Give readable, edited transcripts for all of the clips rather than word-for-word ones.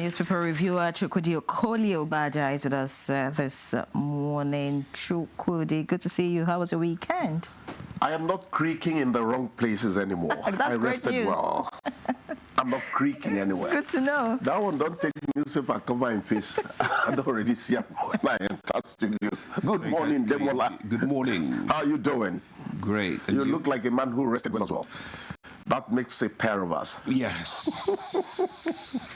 newspaper reviewer Chukwudi Obaja is with us this morning. Chukwudi, good to see you. How was your weekend? I am not creaking in the wrong places anymore. I rested well. I'm not creaking anywhere. Good to know. That one, don't take newspaper cover in face. I don't already see my entire studios. Good morning, Demola. Good morning. How are you doing? Great. You look like a man who rested well as well. That makes a pair of us. Yes.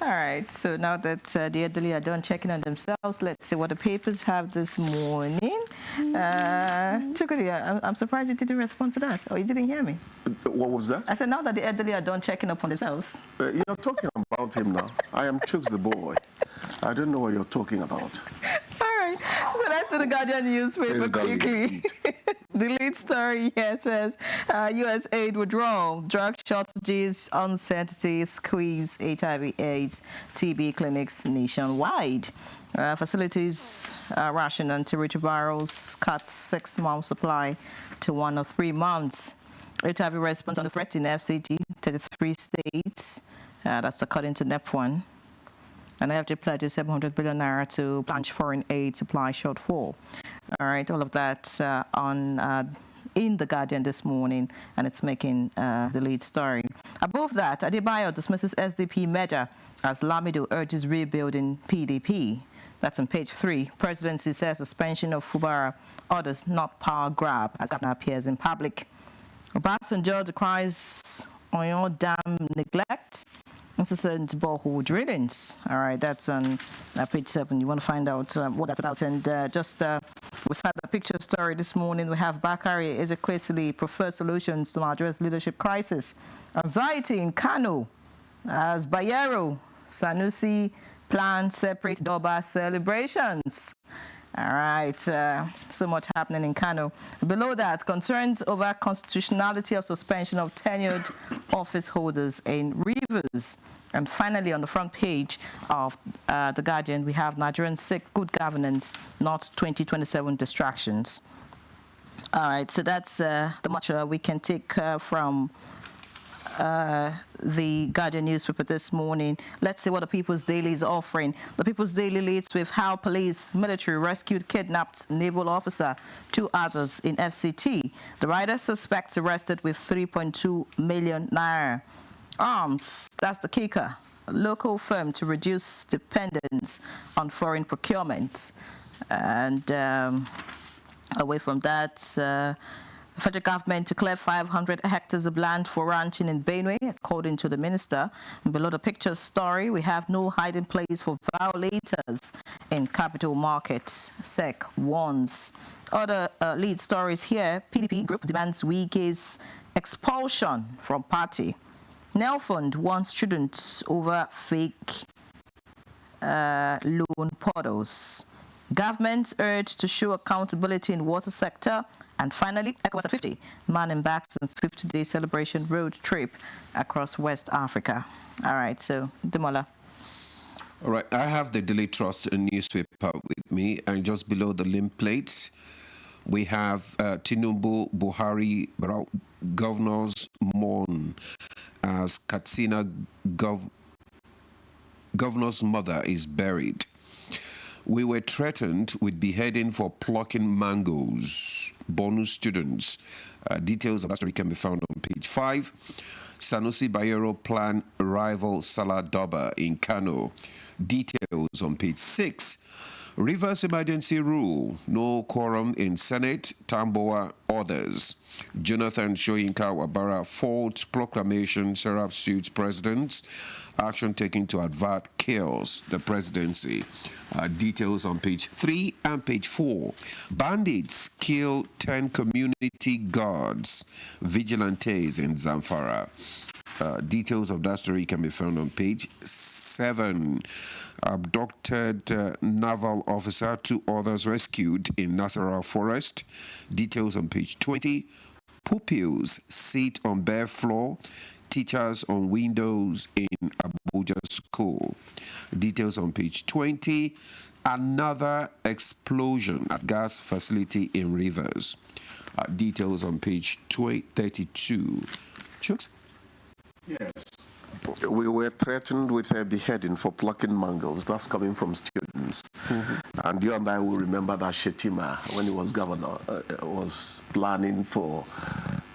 All right, so now that the elderly are done checking on themselves, let's see what the papers have this morning. Chukwudi, I'm surprised you didn't respond to that, or you didn't hear me. What was that? I said now that the elderly are done checking up on themselves. You're talking about him now. I am Chooks the boy. I don't know what you're talking about. All right, so that's the Guardian newspaper quickly. The lead story here says U.S. aid withdrawal, drug shortages, uncertainty, squeeze HIV/AIDS, TB clinics nationwide. Facilities ration antiretrovirals cut 6-month supply to 1 or 3 months. HIV response on the threat in FCT, 33 states. That's according to NEP1. And FJ pledges 700 billion naira to plunge foreign aid supply shortfall. All right, all of that in the Guardian this morning, and it's making the lead story. Above that, Adebayo dismisses SDP measure as Lamido urges rebuilding PDP. That's on page 3. Presidency says suspension of Fubara orders not power grab as governor appears in public. Obasanjo decries Oyo Dam neglect. Incessant borehole drillings. All right, that's on page 7. You want to find out what that's about. And we had a picture story this morning. We have Bakari Ezekwesili prefers solutions to address leadership crisis. Anxiety in Kano as Bayero Sanusi planned separate Doba celebrations. All right, so much happening in Kano. Below that, concerns over constitutionality of suspension of tenured office holders in Rivers. And finally, on the front page of The Guardian, we have Nigerian seek good governance, not 2027 distractions. All right, so that's the much we can take from the Guardian newspaper this morning. Let's see what the People's Daily is offering. The People's Daily leads with how police military rescued kidnapped naval officer, 2 others in FCT. The rider suspects arrested with 3.2 million naira. Arms, that's the kicker. A local firm to reduce dependence on foreign procurement. And away from that, federal government to clear 500 hectares of land for ranching in Benue, according to the minister. And below the picture story, we have no hiding place for violators in capital markets. SEC warns. Other lead stories here. PDP group demands Wike's expulsion from party. Nelfund warns students over fake loan portals. Governments urged to show accountability in water sector. And finally, ECOWAS at 50. Man embarks on 50-day celebration road trip across West Africa. All right, so Demola. All right, I have the Daily Trust newspaper with me, and just below the limb plates, we have Tinubu Buhari governors mourn as Katsina governor's mother is buried. We were threatened with beheading for plucking mangoes. Bonus students. Details of that story can be found on page 5. Sanusi Bayero plan rival Salah Doba in Kano. Details on page 6. Rivers emergency rule. No quorum in Senate. Tamboa orders. Jonathan Shoyinka Wabara faults proclamation. Serap suits presidents. Action taken to avert chaos. The presidency. Details on page 3 and page 4. Bandits kill 10 community guards. Vigilantes in Zamfara. Details of that story can be found on page 7. Abducted naval officer, 2 others rescued in Nasarawa forest. Details on page 20. Pupils sit on bare floor. Teachers on windows in Abuja school. Details on page 20. Another explosion at gas facility in Rivers. Details on page 32. Chooks? Yes. we were threatened with a beheading for plucking mangoes. That's coming from students. And you and I will remember that Shetima, when he was governor, was planning for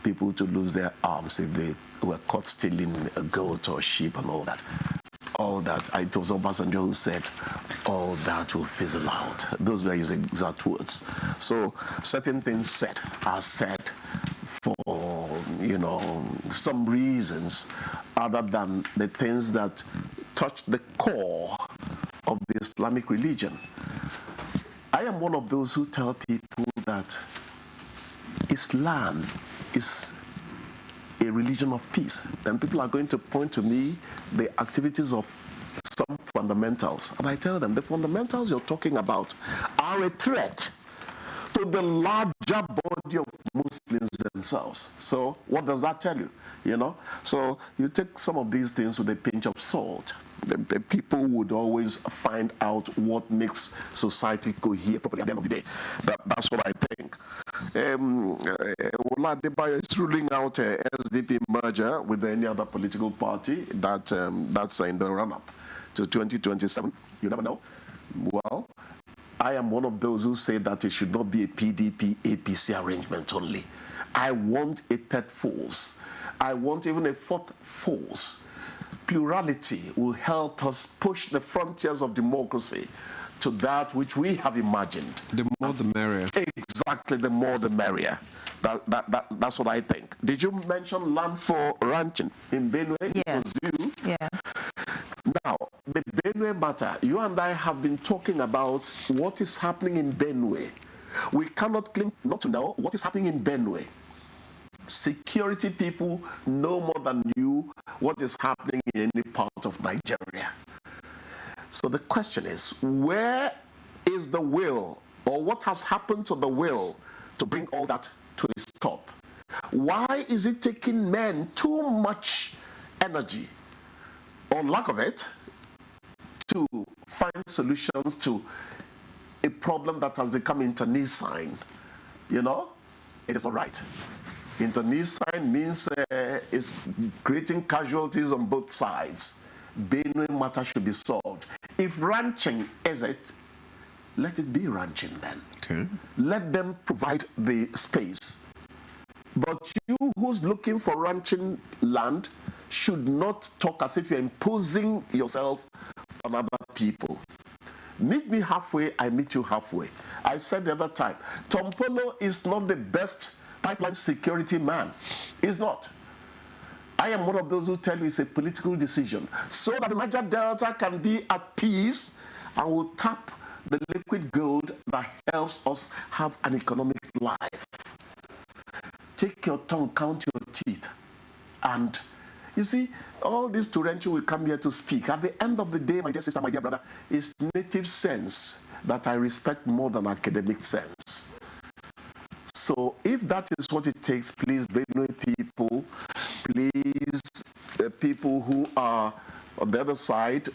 people to lose their arms if they were caught stealing a goat or sheep and all that. All that, it was Obasanjo who said, all that will fizzle out. Those were his exact words. So certain things are said for, some reasons other than the things that touch the core of the Islamic religion. I am one of those who tell people that Islam is a religion of peace. And people are going to point to me the activities of some fundamentals. And I tell them the fundamentals you're talking about are a threat to the larger body of Muslims themselves. So what does that tell you? So you take some of these things with a pinch of salt. The people would always find out what makes society cohere properly at the end of the day. That's what I think. Ola Adebayo is ruling out a SDP merger with any other political party that's in the run-up to 2027. You never know. Well, I am one of those who say that it should not be a PDP-APC arrangement only. I want a third force. I want even a fourth force. Plurality will help us push the frontiers of democracy to that which we have imagined. The more the merrier. Exactly, the more the merrier. That's what I think. Did you mention land for ranching in Benue? Yes. It was you. Yeah. Now, the Benue matter, you and I have been talking about what is happening in Benue. We cannot claim not to know what is happening in Benue. Security people know more than you what is happening in any part of Nigeria. So the question is, where is the will, or what has happened to the will to bring all that to a stop? Why is it taking men too much energy, or lack of it, to find solutions to a problem that has become internecine? It is not right. Internecine means it's creating casualties on both sides. Benue matter should be solved. If ranching is it, let it be ranching then. Okay. Let them provide the space. But you who's looking for ranching land should not talk as if you're imposing yourself on other people. Meet me halfway, I meet you halfway. I said the other time, Tom Polo is not the best pipeline security man. He's not. I am one of those who tell you it's a political decision so that the Niger Delta can be at peace and will tap the liquid gold that helps us have an economic life. Take your tongue, count your teeth. And you see, all these torrential will come here to speak. At the end of the day, my dear sister, my dear brother, it's native sense that I respect more than academic sense. So if that is what it takes, please, Benue people, please, people who are on the other side,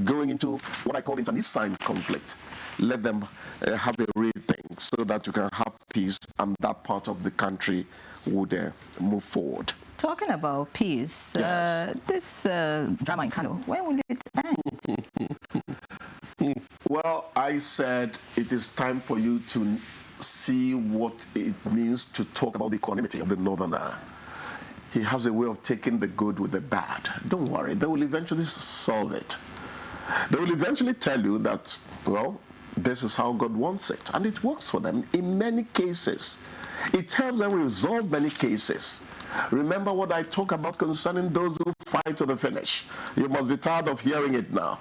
going into what I call internecine conflict, let them have a rethink so that you can have peace and that part of the country would move forward. Talking about peace, Yes. this drama in Kano, when will it end? Well, I said it is time for you to see what it means to talk about the equanimity of the northerner. He has a way of taking the good with the bad. Don't worry, they will eventually solve it. They will eventually tell you that, well, this is how God wants it. And it works for them in many cases. It helps them resolve many cases. Remember what I talk about concerning those who fight to the finish. You must be tired of hearing it now.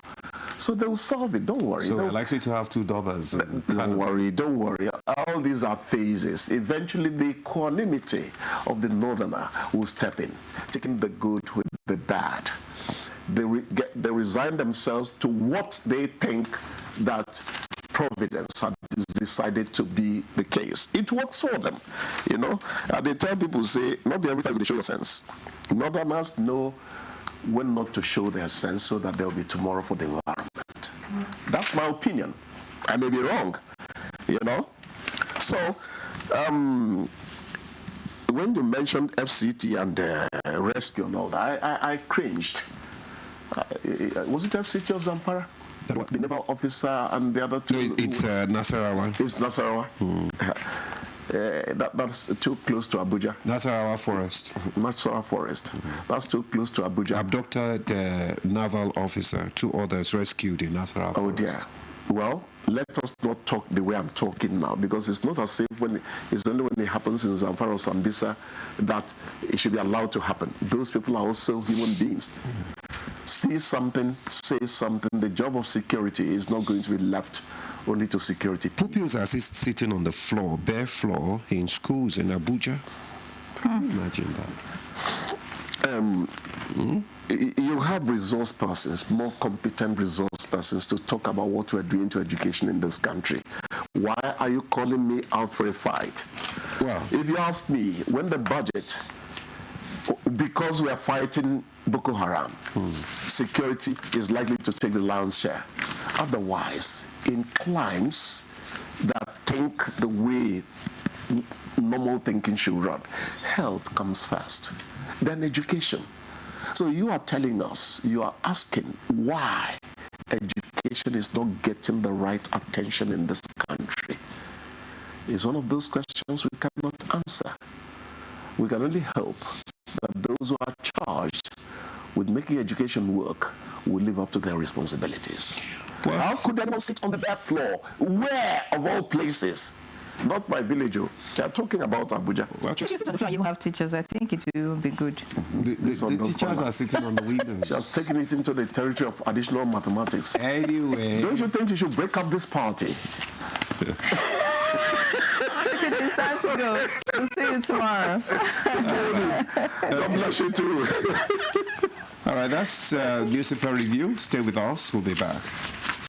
So they will solve it. Don't worry. So we're likely to have two Dobas. Don't worry. Don't worry. All these are phases. Eventually, the equanimity of the northerner will step in, taking the good with the bad. They resign themselves to what they think that providence has decided to be the case. It works for them, And they tell people, say, not every time you show your sense. Northerners know when not to show their sense so that there will be tomorrow for the environment. That's my opinion. I may be wrong, So, when you mentioned FCT and rescue and all that, I cringed. Was it FCT or Zamfara? The naval officer and the other two? No, it's Nasarawa. It's Nasarawa. That's too close to Abuja. Nasarawa Forest. Nasarawa Forest. That's too close to Abuja. Abducted naval officer, 2 others rescued in Nasarawa Forest. Oh dear. Well, let us not talk the way I'm talking now, because it's not as if it's only when it happens in Zamfara or Sambisa that it should be allowed to happen. Those people are also human beings. See something, say something. The job of security is not going to be left only to security. Pupils are sitting on the floor, bare floor, in schools in Abuja. Can you imagine that? You have resource persons, more competent resource persons, to talk about what we're doing to education in this country. Why are you calling me out for a fight? Well, if you ask me, when the budget, because we are fighting Boko Haram, security is likely to take the lion's share. Otherwise, in climes that think the way normal thinking should run, health comes first, then education. So you are telling us, you are asking why education is not getting the right attention in this country. It's one of those questions we cannot answer. We can only hope that those who are charged with making education work will live up to their responsibilities. Well, how could anyone sit on the bare floor? Where, of all places? Not my village. They are talking about Abuja. Well, you have teachers. I think it will be good. The teachers are sitting on the windows. Just taking it into the territory of additional mathematics. Anyway. Don't you think you should break up this party? It's time to go. We'll see you tomorrow. God bless you too. All right, that's Newspaper Review. Stay with us. We'll be back.